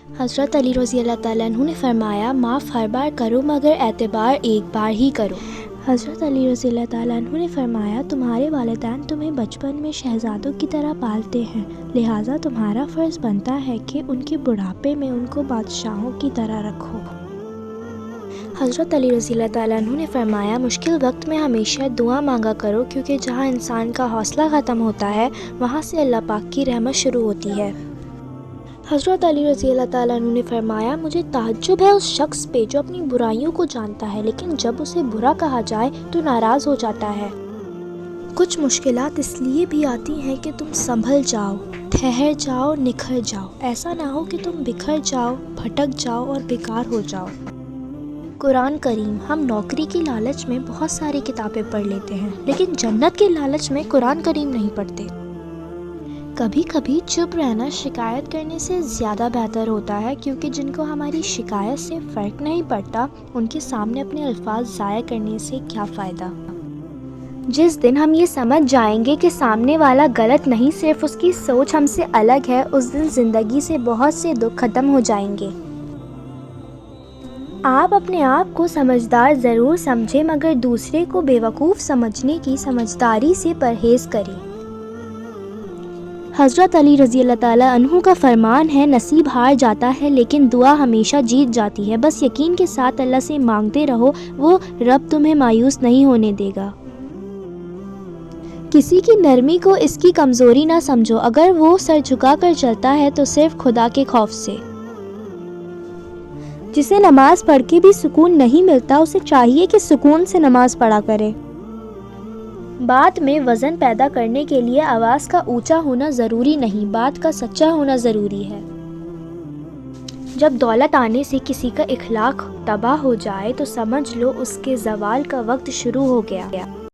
حضرت علی رضی اللہ تعالیٰ عنہ نے فرمایا معاف ہر بار کرو مگر اعتبار ایک بار ہی کرو۔ حضرت علی رضی اللہ تعالیٰ عنہ نے فرمایا تمہارے والدین تمہیں بچپن میں شہزادوں کی طرح پالتے ہیں، لہٰذا تمہارا فرض بنتا ہے کہ ان کے بڑھاپے میں ان کو بادشاہوں کی طرح رکھو۔ حضرت علی رضی اللہ تعالیٰ عنہ نے فرمایا مشکل وقت میں ہمیشہ دعا مانگا کرو، کیونکہ جہاں انسان کا حوصلہ ختم ہوتا ہے وہاں سے اللہ پاک کی رحمت شروع ہوتی ہے۔ حضرت علی رضی اللہ تعالیٰ عنہ نے فرمایا مجھے تعجب ہے اس شخص پہ جو اپنی برائیوں کو جانتا ہے لیکن جب اسے برا کہا جائے تو ناراض ہو جاتا ہے۔ کچھ مشکلات اس لیے بھی آتی ہیں کہ تم سنبھل جاؤ، ٹھہر جاؤ، نکھر جاؤ، ایسا نہ ہو کہ تم بکھر جاؤ، بھٹک جاؤ اور بیکار ہو جاؤ۔ قرآن کریم ہم نوکری کی لالچ میں بہت ساری کتابیں پڑھ لیتے ہیں لیکن جنت کے لالچ میں قرآن کریم نہیں پڑھتے۔ کبھی کبھی چپ رہنا شکایت کرنے سے زیادہ بہتر ہوتا ہے، کیونکہ جن کو ہماری شکایت سے فرق نہیں پڑتا ان کے سامنے اپنے الفاظ ضائع کرنے سے کیا فائدہ۔ جس دن ہم یہ سمجھ جائیں گے کہ سامنے والا غلط نہیں، صرف اس کی سوچ ہم سے الگ ہے، اس دن زندگی سے بہت سے دکھ ختم ہو جائیں گے۔ آپ اپنے آپ کو سمجھدار ضرور سمجھیں مگر دوسرے کو بیوقوف سمجھنے کی سمجھداری سے پرہیز کریں۔ حضرت علی رضی اللہ تعالیٰ عنہ کا فرمان ہے نصیب ہار جاتا ہے لیکن دعا ہمیشہ جیت جاتی ہے، بس یقین کے ساتھ اللہ سے مانگتے رہو، وہ رب تمہیں مایوس نہیں ہونے دے گا۔ کسی کی نرمی کو اس کی کمزوری نہ سمجھو، اگر وہ سر جھکا کر چلتا ہے تو صرف خدا کے خوف سے۔ جسے نماز پڑھ کے بھی سکون نہیں ملتا اسے چاہیے کہ سکون سے نماز پڑھا کرے۔ بات میں وزن پیدا کرنے کے لیے آواز کا اونچا ہونا ضروری نہیں، بات کا سچا ہونا ضروری ہے۔ جب دولت آنے سے کسی کا اخلاق تباہ ہو جائے تو سمجھ لو اس کے زوال کا وقت شروع ہو گیا۔